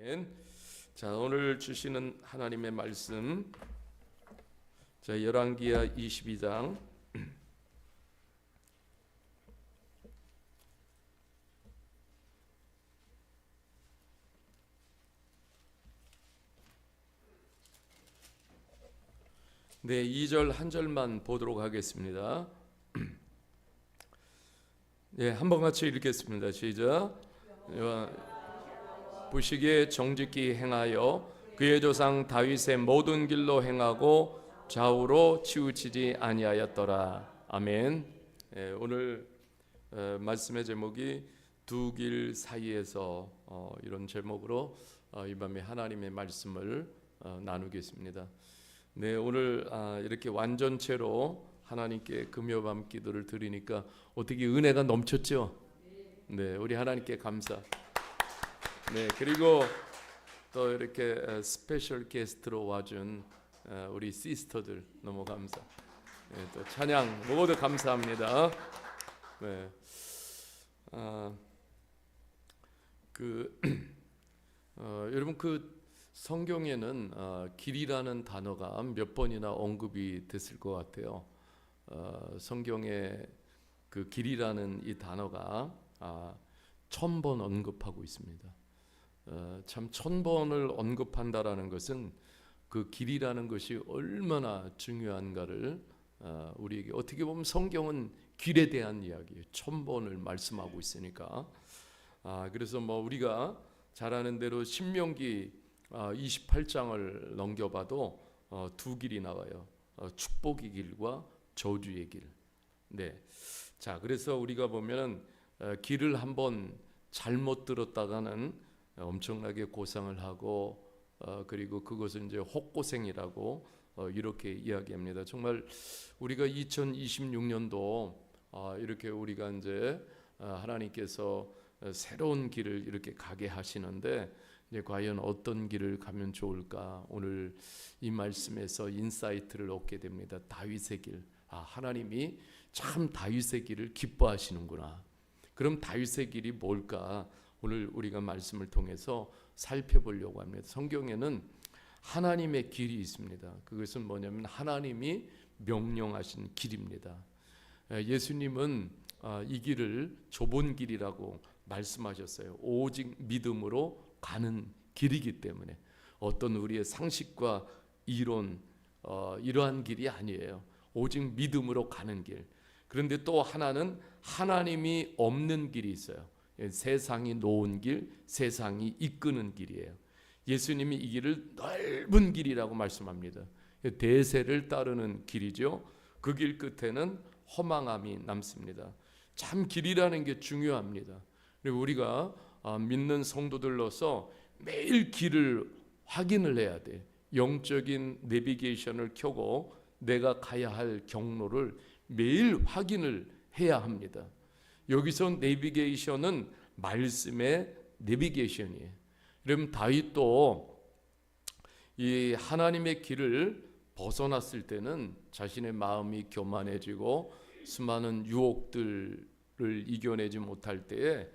아멘. 자, 오늘 주시는 하나님의 말씀, 자, 열왕기하 22장 네, 2절 한 절만 보도록 하겠습니다. 네, 한번 같이 읽겠습니다. 시작. 부시기에 정직히 행하여 그의 조상 다윗의 모든 길로 행하고 좌우로 치우치지 아니하였더라. 아멘. 예, 오늘 말씀의 제목이 두 길 사이에서 이런 제목으로 이 밤에 하나님의 말씀을 나누겠습니다. 네, 오늘 이렇게 완전체로 하나님께 금요밤 기도를 드리니까 어떻게 은혜가 넘쳤죠? 네, 우리 하나님께 감사. 네, 그리고 또 이렇게 스페셜 게스트로 와준 우리 시스터들 너무 감사. 네, 또 찬양 모두 감사합니다. 네, 여러분 그 성경에는 길이라는 단어가 몇 번이나 언급이 됐을 것 같아요. 성경에 그 길이라는 이 단어가 1000번 언급하고 있습니다. 참 1000번을 언급한다라는 것은 그 길이라는 것이 얼마나 중요한가를 우리에게, 어떻게 보면 성경은 길에 대한 이야기예요. 1000번을 말씀하고 있으니까. 그래서 뭐 우리가 잘 아는 대로 신명기 28장을 넘겨봐도 두 길이 나와요. 축복의 길과 저주의 길. 네. 자, 그래서 우리가 보면은 길을 한번 잘못 들었다가는 엄청나게 고상을 하고 그리고 그것을 이제 혹고생이라고 이렇게 이야기합니다. 정말 우리가 2026년도 이렇게 우리가 이제 하나님께서 새로운 길을 이렇게 가게 하시는데 이제 과연 어떤 길을 가면 좋을까? 오늘 이 말씀에서 인사이트를 얻게 됩니다. 다윗의 길. 하나님이 참 다윗의 길을 기뻐하시는구나. 그럼 다윗의 길이 뭘까? 오늘 우리가 말씀을 통해서 살펴보려고 합니다. 성경에는 하나님의 길이 있습니다. 그것은 뭐냐면 하나님이 명령하신 길입니다. 예수님은 이 길을 좁은 길이라고 말씀하셨어요. 오직 믿음으로 가는 길이기 때문에 어떤 우리의 상식과 이론 이러한 길이 아니에요. 오직 믿음으로 가는 길. 그런데 또 하나는 하나님이 없는 길이 있어요. 세상이 놓은 길, 세상이 이끄는 길이에요. 예수님이 이 길을 넓은 길이라고 말씀합니다. 대세를 따르는 길이죠. 그 길 끝에는 허망함이 남습니다. 참 길이라는 게 중요합니다. 그리고 우리가 믿는 성도들로서 매일 길을 확인을 해야 돼. 영적인 내비게이션을 켜고 내가 가야 할 경로를 매일 확인을 해야 합니다. 여기서 내비게이션은 말씀의 내비게이션이에요. 그럼 다윗도 이 하나님의 길을 벗어났을 때는 자신의 마음이 교만해지고 수많은 유혹들을 이겨내지 못할 때에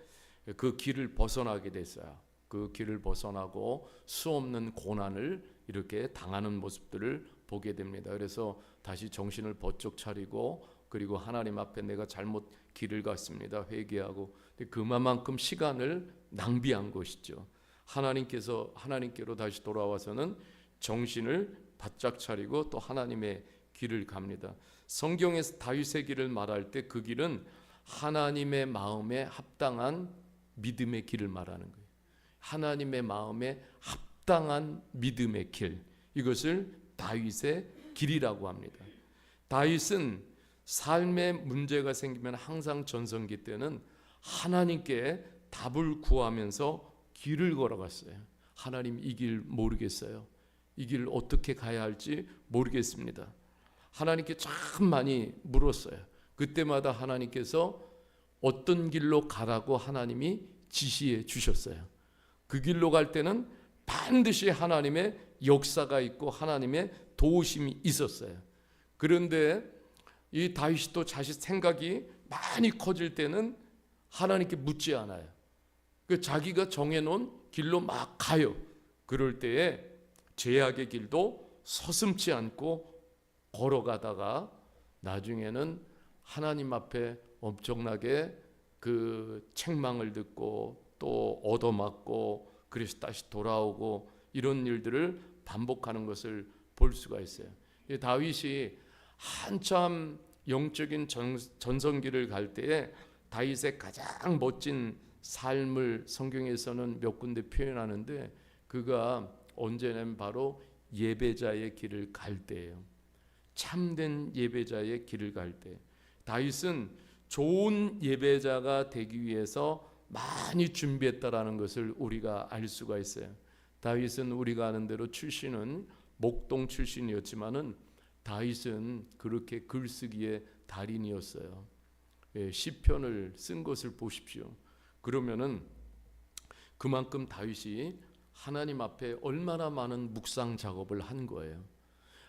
그 길을 벗어나게 됐어요. 그 길을 벗어나고 수없는 고난을 이렇게 당하는 모습들을 보게 됩니다. 그래서 다시 정신을 번쩍 차리고 그리고 하나님 앞에 내가 잘못 길을 갔습니다. 회개하고 그만큼 시간을 낭비한 것이죠. 하나님께로 다시 돌아와서는 정신을 바짝 차리고 또 하나님의 길을 갑니다. 성경에서 다윗의 길을 말할 때 그 길은 하나님의 마음에 합당한 믿음의 길을 말하는 거예요. 하나님의 마음에 합당한 믿음의 길, 이것을 다윗의 길이라고 합니다. 다윗은 삶의 문제가 생기면 항상 전성기 때는 하나님께 답을 구하면서 길을 걸어갔어요. 하나님, 이 길 모르겠어요. 이 길 어떻게 가야 할지 모르겠습니다. 하나님께 참 많이 물었어요. 그때마다 하나님께서 어떤 길로 가라고 하나님이 지시해 주셨어요. 그 길로 갈 때는 반드시 하나님의 역사가 있고 하나님의 도우심이 있었어요. 그런데 이 다윗이 또 자신 생각이 많이 커질 때는 하나님께 묻지 않아요. 자기가 정해놓은 길로 막 가요. 그럴 때에 죄악의 길도 서슴지 않고 걸어가다가 나중에는 하나님 앞에 엄청나게 그 책망을 듣고 또 얻어맞고 그래서 다시 돌아오고 이런 일들을 반복하는 것을 볼 수가 있어요. 다윗이 한참 영적인 전성기를 갈 때에 다윗의 가장 멋진 삶을 성경에서는 몇 군데 표현하는데 그가 언제냐면 바로 예배자의 길을 갈 때예요. 참된 예배자의 길을 갈 때 다윗은 좋은 예배자가 되기 위해서 많이 준비했다라는 것을 우리가 알 수가 있어요. 다윗은 우리가 아는 대로 출신은 목동 출신이었지만은 다윗은 그렇게 글쓰기의 달인이었어요. 시편을 쓴 것을 보십시오. 그러면은 그만큼 다윗이 하나님 앞에 얼마나 많은 묵상 작업을 한 거예요.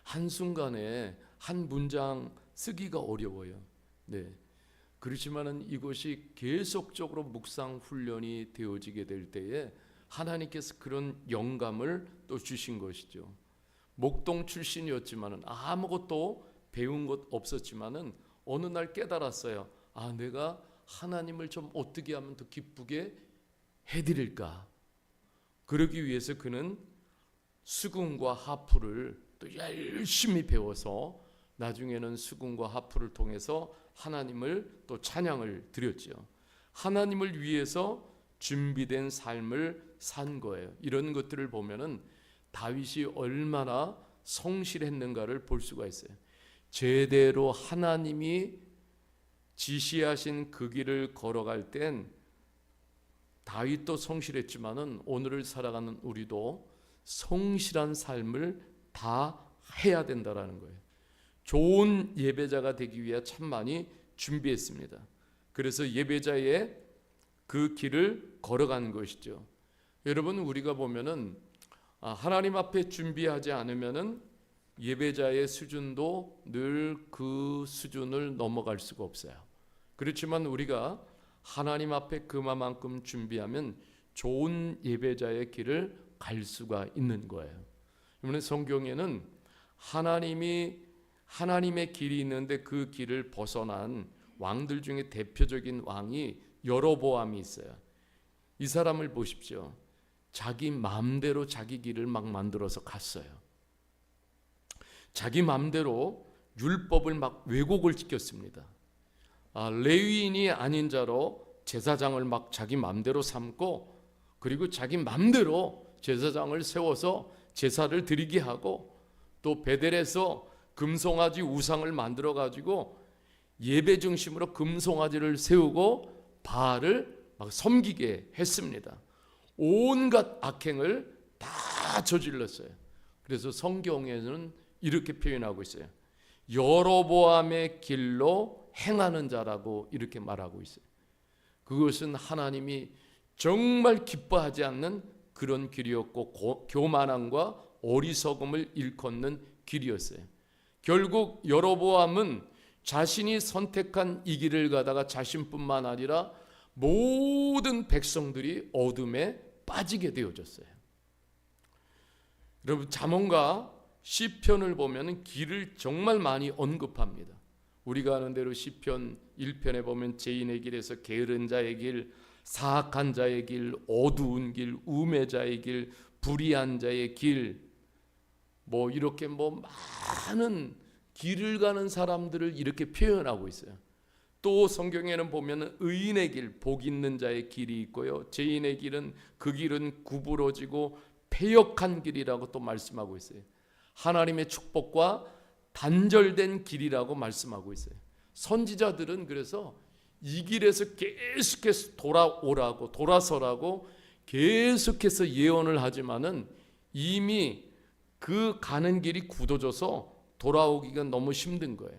한순간에 한 문장 쓰기가 어려워요. 네. 그렇지만은 이것이 계속적으로 묵상 훈련이 되어지게 될 때에 하나님께서 그런 영감을 또 주신 것이죠. 목동 출신이었지만은 아무것도 배운 것 없었지만은 어느 날 깨달았어요. 아, 내가 하나님을 좀 어떻게 하면 더 기쁘게 해드릴까? 그러기 위해서 그는 수금과 하프를 또 열심히 배워서 나중에는 수금과 하프를 통해서 하나님을 또 찬양을 드렸죠. 하나님을 위해서 준비된 삶을 산 거예요. 이런 것들을 보면은 다윗이 얼마나 성실했는가를 볼 수가 있어요. 제대로 하나님이 지시하신 그 길을 걸어갈 땐 다윗도 성실했지만은 오늘을 살아가는 우리도 성실한 삶을 다 해야 된다라는 거예요. 좋은 예배자가 되기 위해 참 많이 준비했습니다. 그래서 예배자의 그 길을 걸어간 것이죠. 여러분, 우리가 보면은 하나님 앞에 준비하지 않으면은 예배자의 수준도 늘 그 수준을 넘어갈 수가 없어요. 그렇지만 우리가 하나님 앞에 그만큼 준비하면 좋은 예배자의 길을 갈 수가 있는 거예요. 그러면 성경에는 하나님의 길이 있는데 그 길을 벗어난 왕들 중에 대표적인 왕이 여로보암이 있어요. 이 사람을 보십시오. 자기 마음대로 자기 길을 막 만들어서 갔어요. 자기 마음대로 율법을 막 왜곡을 시켰습니다. 레위인이 아닌 자로 제사장을 막 자기 마음대로 삼고 그리고 자기 마음대로 제사장을 세워서 제사를 드리게 하고 또 베델에서 금송아지 우상을 만들어 가지고 예배 중심으로 금송아지를 세우고 바알을 막 섬기게 했습니다. 온갖 악행을 다 저질렀어요. 그래서 성경에는 이렇게 표현하고 있어요. 여로보암의 길로 행하는 자라고 이렇게 말하고 있어요. 그것은 하나님이 정말 기뻐하지 않는 그런 길이었고 교만함과 어리석음을 일컫는 길이었어요. 결국 여로보암은 자신이 선택한 이 길을 가다가 자신뿐만 아니라 모든 백성들이 어둠에 빠지게 되어졌어요. 여러분, 잠언과 시편을 보면 길을 정말 많이 언급합니다. 우리가 아는 대로 시편 1편에 보면 죄인의 길에서 게으른 자의 길, 사악한 자의 길, 어두운 길, 우매자의 길, 불의한 자의 길, 이렇게 많은 길을 가는 사람들을 이렇게 표현하고 있어요. 또 성경에는 보면 의인의 길, 복 있는 자의 길이 있고요. 죄인의 길은 그 길은 구부러지고 패역한 길이라고 또 말씀하고 있어요. 하나님의 축복과 단절된 길이라고 말씀하고 있어요. 선지자들은 그래서 이 길에서 계속해서 돌아서라고 계속해서 예언을 하지만은 이미 그 가는 길이 굳어져서 돌아오기가 너무 힘든 거예요.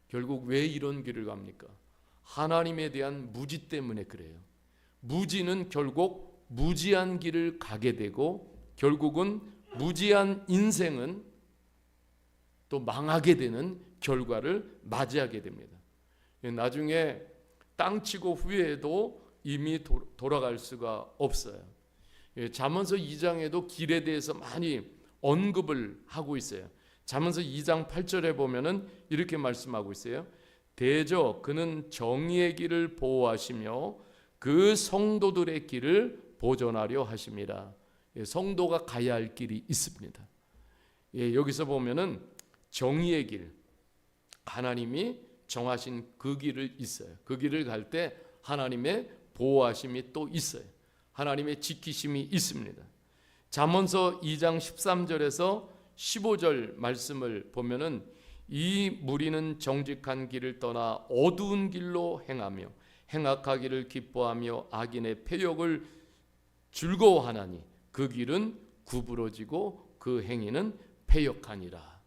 결국 왜 이런 길을 갑니까? 하나님에 대한 무지 때문에 그래요. 무지는 결국 무지한 길을 가게 되고 결국은 무지한 인생은 또 망하게 되는 결과를 맞이하게 됩니다. 나중에 땅 치고 후회해도 이미 돌아갈 수가 없어요. 잠언서 2장에도 길에 대해서 많이 언급을 하고 있어요. 잠언서 2장 8절에 보면은 이렇게 말씀하고 있어요. 대저 그는 정의의 길을 보호하시며 그 성도들의 길을 보존하려 하심이라. 성도가 가야 할 길이 있습니다. 여기서 보면은 정의의 길, 하나님이 정하신 그 길을 있어요. 그 길을 갈 때 하나님의 보호하심이 또 있어요. 하나님의 지키심이 있습니다. 잠언서 2장 13절에서 15절 말씀을 보면은 이 무리는 정직한 길을 떠나 어두운 길로 행하며 행악하기를 기뻐하며 악인의 패역을 즐거워하나니 그 길은 구부러지고 그 행위는 패역하니라.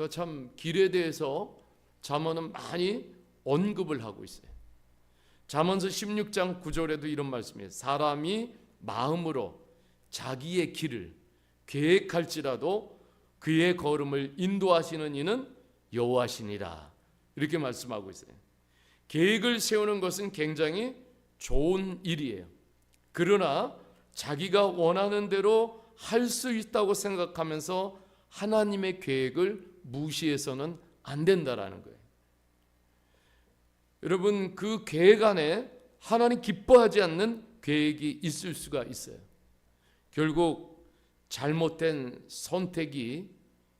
참 길에 대해서 잠언은 많이 언급을 하고 있어요. 잠언서 16장 9절에도 이런 말씀이에요. 사람이 마음으로 자기의 길을 계획할지라도 그의 걸음을 인도하시는 이는 여호와시니라. 이렇게 말씀하고 있어요. 계획을 세우는 것은 굉장히 좋은 일이에요. 그러나 자기가 원하는 대로 할 수 있다고 생각하면서 하나님의 계획을 무시해서는 안 된다라는 거예요. 여러분, 그 계획 안에 하나님 기뻐하지 않는 계획이 있을 수가 있어요. 결국 잘못된 선택이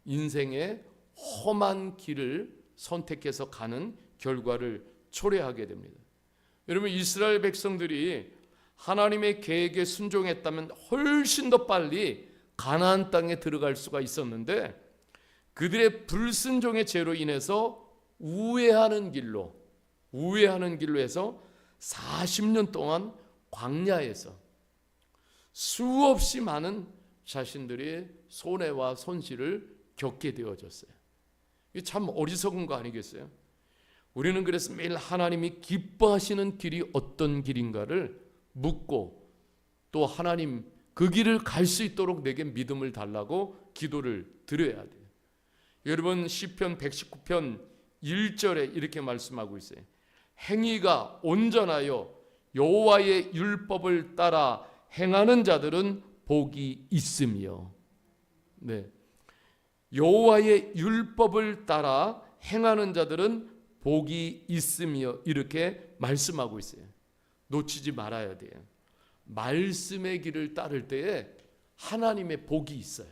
인생의 험한 길을 선택해서 가는 결과를 초래하게 됩니다. 여러분, 이스라엘 백성들이 하나님의 계획에 순종했다면 훨씬 더 빨리 가나안 땅에 들어갈 수가 있었는데 그들의 불순종의 죄로 인해서 우회하는 길로 해서 40년 동안 광야에서 수없이 많은 자신들의 손해와 손실을 겪게 되어졌어요. 이게 참 어리석은 거 아니겠어요? 우리는 그래서 매일 하나님이 기뻐하시는 길이 어떤 길인가를 묻고 또 하나님 그 길을 갈 수 있도록 내게 믿음을 달라고 기도를 드려야 돼요. 여러분, 시편 119편 1절에 이렇게 말씀하고 있어요. 행위가 온전하여 여호와의 율법을 따라 행하는 자들은 복이 있으며, 여호와의 율법을 따라 행하는 자들은 복이 있으며 이렇게 말씀하고 있어요. 놓치지 말아야 돼요. 말씀의 길을 따를 때에 하나님의 복이 있어요.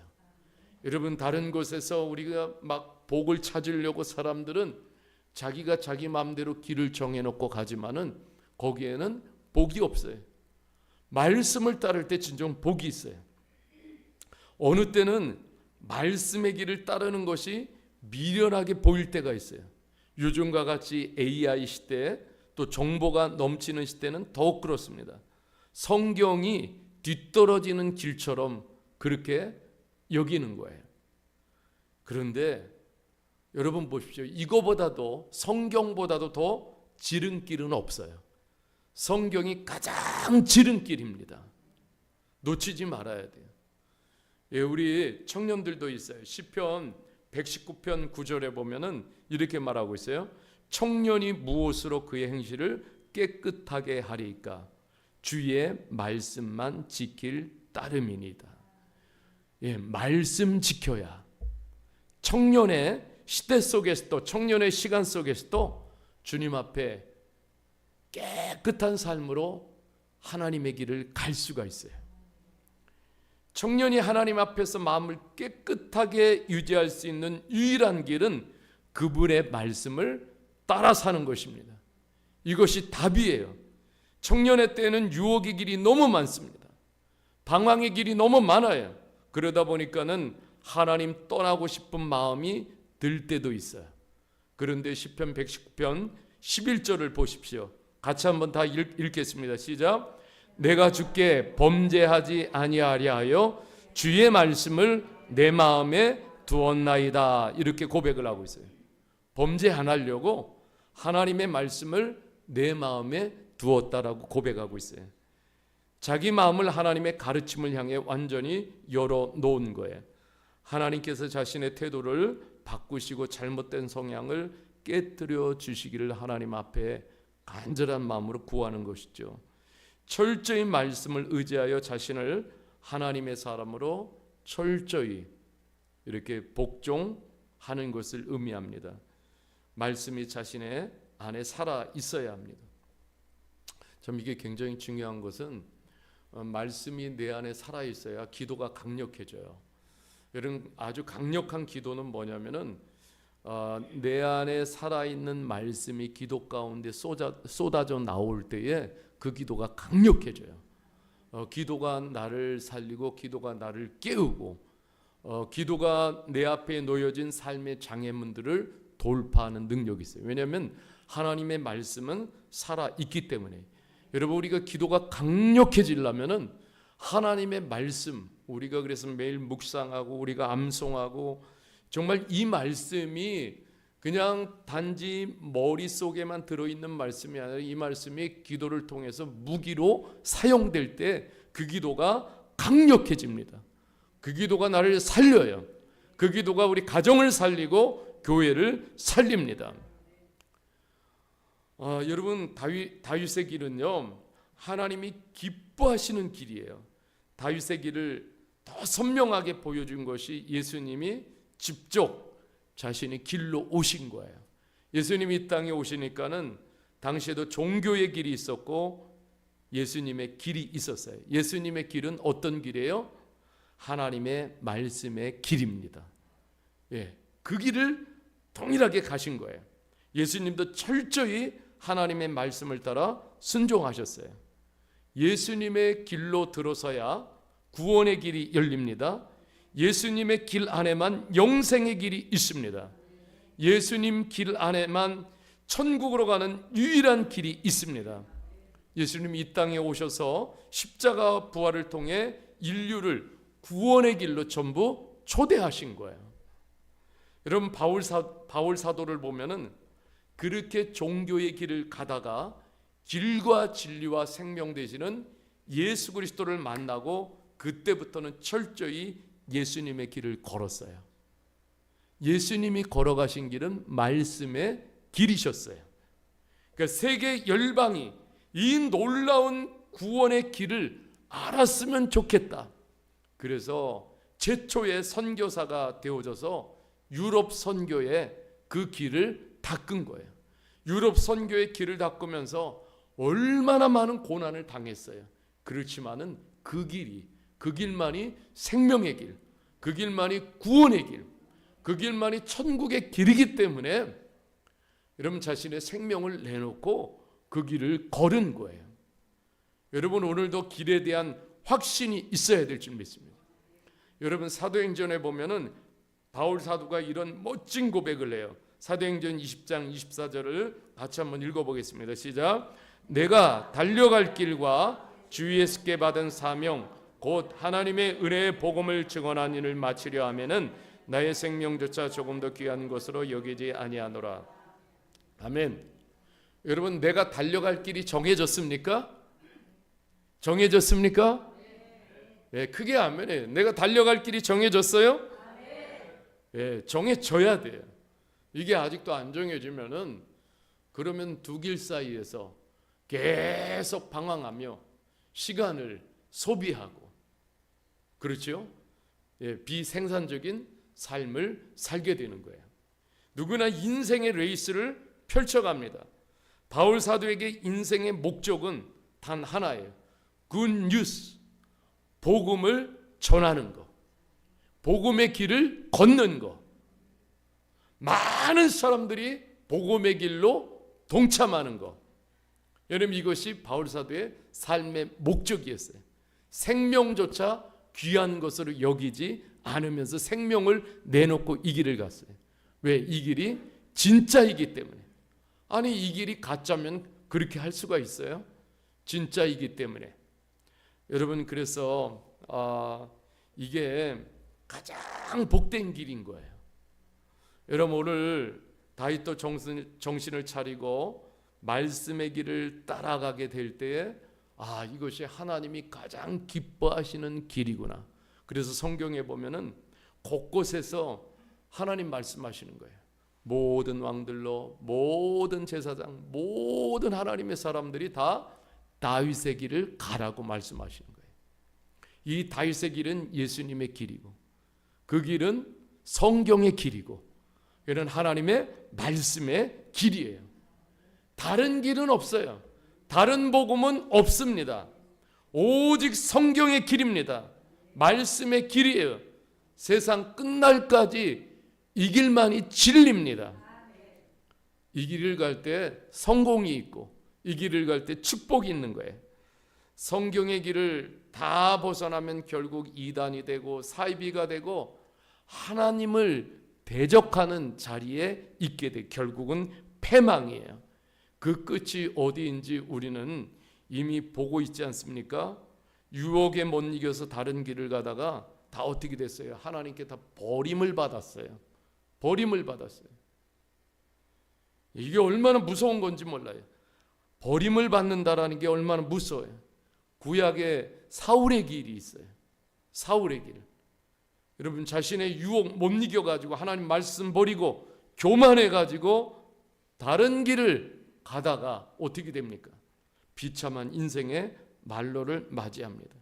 여러분, 다른 곳에서 우리가 막 복을 찾으려고 사람들은 자기가 자기 마음대로 길을 정해놓고 가지만은 거기에는 복이 없어요. 말씀을 따를 때 진정 복이 있어요. 어느 때는 말씀의 길을 따르는 것이 미련하게 보일 때가 있어요. 요즘과 같이 AI 시대에 또 정보가 넘치는 시대는 더욱 그렇습니다. 성경이 뒤떨어지는 길처럼 그렇게 여기는 거예요. 그런데 여러분 보십시오. 이거보다도 성경보다도 더 지름길은 없어요. 성경이 가장 지름길입니다. 놓치지 말아야 돼요. 우리 청년들도 있어요. 시편 119편 9절에 보면은 이렇게 말하고 있어요. 청년이 무엇으로 그의 행실을 깨끗하게 하리까? 주의 말씀만 지킬 따름이니이다. 말씀 지켜야 청년의 시대 속에서도 청년의 시간 속에서도 주님 앞에 깨끗한 삶으로 하나님의 길을 갈 수가 있어요. 청년이 하나님 앞에서 마음을 깨끗하게 유지할 수 있는 유일한 길은 그분의 말씀을 따라 사는 것입니다. 이것이 답이에요. 청년의 때에는 유혹의 길이 너무 많습니다. 방황의 길이 너무 많아요. 그러다 보니까는 하나님 떠나고 싶은 마음이 들 때도 있어요. 그런데 시편 119편 11절을 보십시오. 같이 한번 다 읽겠습니다. 시작. 내가 주께 범죄하지 아니하려 하여 주의 말씀을 내 마음에 두었나이다. 이렇게 고백을 하고 있어요. 범죄 안 하려고 하나님의 말씀을 내 마음에 두었다라고 고백하고 있어요. 자기 마음을 하나님의 가르침을 향해 완전히 열어놓은 거예요. 하나님께서 자신의 태도를 바꾸시고 잘못된 성향을 깨뜨려 주시기를 하나님 앞에 간절한 마음으로 구하는 것이죠. 철저히 말씀을 의지하여 자신을 하나님의 사람으로 철저히 이렇게 복종하는 것을 의미합니다. 말씀이 자신의 안에 살아 있어야 합니다. 참 이게 굉장히 중요한 것은 말씀이 내 안에 살아 있어야 기도가 강력해져요. 여러분, 아주 강력한 기도는 뭐냐면은 내 안에 살아있는 말씀이 기도 가운데 쏟아져 나올 때에 그 기도가 강력해져요. 기도가 나를 살리고 기도가 나를 깨우고 기도가 내 앞에 놓여진 삶의 장애물들을 돌파하는 능력이 있어요. 왜냐하면 하나님의 말씀은 살아있기 때문에. 여러분, 우리가 기도가 강력해지려면은 하나님의 말씀, 우리가 그래서 매일 묵상하고 우리가 암송하고 정말 이 말씀이 그냥 단지 머릿속에만 들어있는 말씀이 아니라 이 말씀이 기도를 통해서 무기로 사용될 때 그 기도가 강력해집니다. 그 기도가 나를 살려요. 그 기도가 우리 가정을 살리고 교회를 살립니다. 여러분, 다윗의 길은요, 하나님이 기뻐하시는 길이에요. 다윗의 길을 더 선명하게 보여준 것이 예수님이 직접 자신의 길로 오신 거예요. 예수님이 이 땅에 오시니까는 당시에도 종교의 길이 있었고 예수님의 길이 있었어요. 예수님의 길은 어떤 길이에요? 하나님의 말씀의 길입니다. 그 길을 동일하게 가신 거예요. 예수님도 철저히 하나님의 말씀을 따라 순종하셨어요. 예수님의 길로 들어서야 구원의 길이 열립니다. 예수님의 길 안에만 영생의 길이 있습니다. 예수님 길 안에만 천국으로 가는 유일한 길이 있습니다. 예수님이 이 땅에 오셔서 십자가 부활을 통해 인류를 구원의 길로 전부 초대하신 거예요. 여러분, 바울 사도를 보면은 그렇게 종교의 길을 가다가 길과 진리와 생명 되시는 예수 그리스도를 만나고 그때부터는 철저히 예수님의 길을 걸었어요. 예수님이 걸어가신 길은 말씀의 길이셨어요. 그러니까 세계 열방이 이 놀라운 구원의 길을 알았으면 좋겠다. 그래서 최초의 선교사가 되어져서 유럽 선교에 그 길을 닦은 거예요. 유럽 선교의 길을 닦으면서 얼마나 많은 고난을 당했어요. 그렇지만은 그 길만이 생명의 길, 그 길만이 구원의 길, 그 길만이 천국의 길이기 때문에 여러분 자신의 생명을 내놓고 그 길을 걸은 거예요. 여러분, 오늘도 길에 대한 확신이 있어야 될 줄 믿습니다. 여러분, 사도행전에 보면은 바울 사도가 이런 멋진 고백을 해요. 사도행전 20장 24절을 같이 한번 읽어보겠습니다. 시작. 내가 달려갈 길과 주 예수께 받은 사명 곧 하나님의 은혜의 복음을 증언한 일을 마치려 하면은 나의 생명조차 조금 더 귀한 것으로 여기지 아니하노라. 아멘. 여러분, 내가 달려갈 길이 정해졌습니까? 정해졌습니까? 예, 크게 아멘이에요. 내가 달려갈 길이 정해졌어요? 예, 정해져야 돼요. 이게 아직도 안 정해지면은 그러면 두 길 사이에서 계속 방황하며 시간을 소비하고, 그렇죠? 예, 비생산적인 삶을 살게 되는 거예요. 누구나 인생의 레이스를 펼쳐갑니다. 바울 사도에게 인생의 목적은 단 하나예요. 굿 뉴스, 복음을 전하는 것, 복음의 길을 걷는 것. 많은 사람들이 복음의 길로 동참하는 것. 여러분, 이것이 바울 사도의 삶의 목적이었어요. 생명조차 귀한 것으로 여기지 않으면서 생명을 내놓고 이 길을 갔어요. 왜? 이 길이 진짜이기 때문에. 아니, 이 길이 가짜면 그렇게 할 수가 있어요? 진짜이기 때문에. 여러분, 그래서 이게 가장 복된 길인 거예요. 여러분, 오늘 다윗도 정신을 차리고 말씀의 길을 따라가게 될 때에 이것이 하나님이 가장 기뻐하시는 길이구나. 그래서 성경에 보면은 곳곳에서 하나님 말씀하시는 거예요. 모든 왕들로, 모든 제사장, 모든 하나님의 사람들이 다 다윗의 길을 가라고 말씀하시는 거예요. 이 다윗의 길은 예수님의 길이고 그 길은 성경의 길이고 이런 하나님의 말씀의 길이에요. 다른 길은 없어요. 다른 복음은 없습니다. 오직 성경의 길입니다. 말씀의 길이에요. 세상 끝날까지 이 길만이 진리입니다. 이 길을 갈 때 성공이 있고 이 길을 갈 때 축복이 있는 거예요. 성경의 길을 다 벗어나면 결국 이단이 되고 사이비가 되고 하나님을 대적하는 자리에 있게 돼 결국은 패망이에요. 그 끝이 어디인지 우리는 이미 보고 있지 않습니까? 유혹에 못 이겨서 다른 길을 가다가 다 어떻게 됐어요? 하나님께 다 버림을 받았어요. 버림을 받았어요. 이게 얼마나 무서운 건지 몰라요. 버림을 받는다라는 게 얼마나 무서워요. 구약에 사울의 길이 있어요. 사울의 길. 여러분 자신의 유혹 못 이겨가지고 하나님 말씀 버리고 교만해가지고 다른 길을 가다가 어떻게 됩니까? 비참한 인생의 말로를 맞이합니다.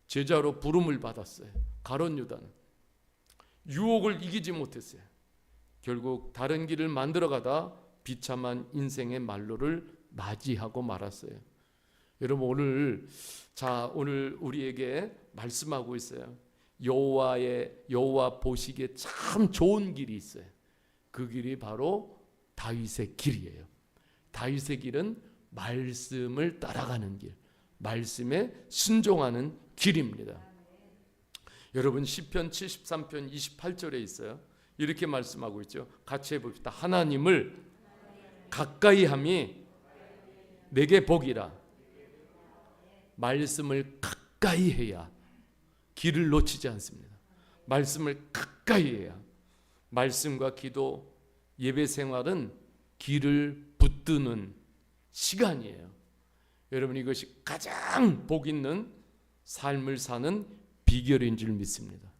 제자로 부름을 받았어요. 가룟 유다는 유혹을 이기지 못했어요. 결국 다른 길을 만들어가다 비참한 인생의 말로를 맞이하고 말았어요. 여러분 오늘 우리에게 말씀하고 있어요. 여호와 보시기에 참 좋은 길이 있어요. 그 길이 바로 다윗의 길이에요. 다윗의 길은 말씀을 따라가는 길, 말씀에 순종하는 길입니다. 여러분 시편 73편 28절에 있어요. 이렇게 말씀하고 있죠. 같이 해봅시다. 하나님을 가까이 함이 내게 복이라. 말씀을 가까이 해야 길을 놓치지 않습니다. 말씀을 가까이 해야. 말씀과 기도, 예배 생활은 길을 붙드는 시간이에요. 여러분 이것이 가장 복 있는 삶을 사는 비결인 줄 믿습니다.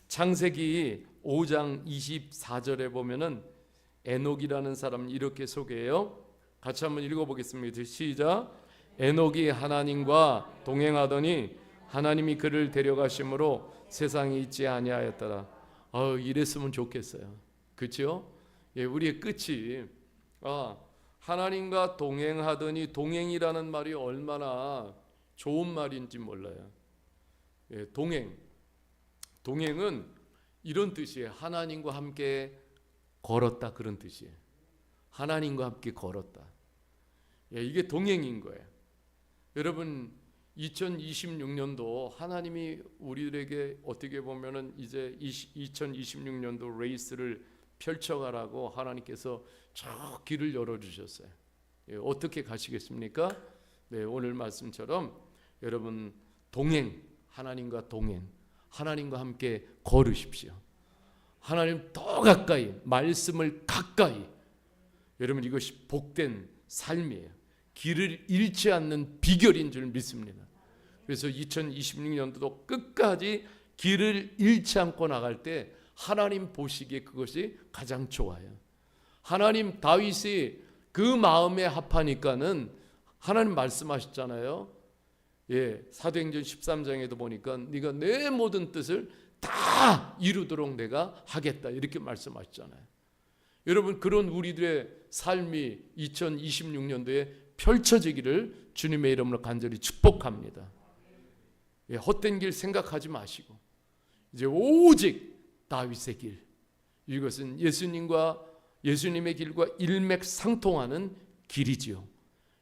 창세기 5장 24절에 보면은 에녹이라는 사람 이렇게 소개해요. 같이 한번 읽어보겠습니다. 시작. 에녹이 하나님과 동행하더니 하나님이 그를 데려가심으로 세상에 있지 아니하였더라. 이랬으면 좋겠어요. 그렇죠? 예, 우리의 끝이 하나님과 동행하더니, 동행이라는 말이 얼마나 좋은 말인지 몰라요. 예, 동행은 이런 뜻이에요. 하나님과 함께 걸었다, 그런 뜻이에요. 하나님과 함께 걸었다. 예, 이게 동행인 거예요. 여러분 2026년도 하나님이 우리들에게 어떻게 보면은 이제 2026년도 레이스를 펼쳐가라고 하나님께서 저 길을 열어주셨어요. 예, 어떻게 가시겠습니까? 네, 오늘 말씀처럼 여러분 하나님과 동행, 하나님과 함께 걸으십시오. 하나님 더 가까이, 말씀을 가까이. 여러분 이것이 복된 삶이에요. 길을 잃지 않는 비결인 줄 믿습니다. 그래서 2026년도도 끝까지 길을 잃지 않고 나갈 때 하나님 보시기에 그것이 가장 좋아요. 하나님 다윗이 그 마음에 합하니까는 하나님 말씀하셨잖아요. 예, 사도행전 13장에도 보니까 네가 내 모든 뜻을 다 이루도록 내가 하겠다 이렇게 말씀하셨잖아요. 여러분 그런 우리들의 삶이 2026년도에 펼쳐지기를 주님의 이름으로 간절히 축복합니다. 예, 헛된 길 생각하지 마시고 이제 오직 다윗의 길, 이것은 예수님의 길과 일맥상통하는 길이지요.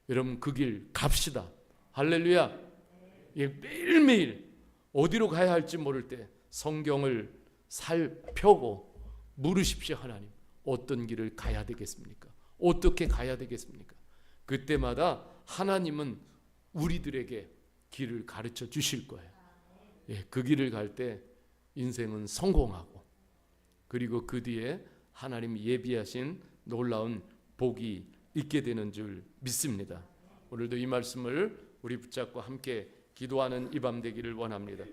여러분 그 길 갑시다. 할렐루야. 예, 매일매일 어디로 가야 할지 모를 때 성경을 살펴고 물으십시오. 하나님 어떤 길을 가야 되겠습니까? 어떻게 가야 되겠습니까? 그때마다 하나님은 우리들에게 길을 가르쳐 주실 거예요. 예, 그 길을 갈 때 인생은 성공하고 그리고 그 뒤에 하나님이 예비하신 놀라운 복이 있게 되는 줄 믿습니다. 오늘도 이 말씀을 우리 붙잡고 함께 기도하는 이 밤 되기를 원합니다.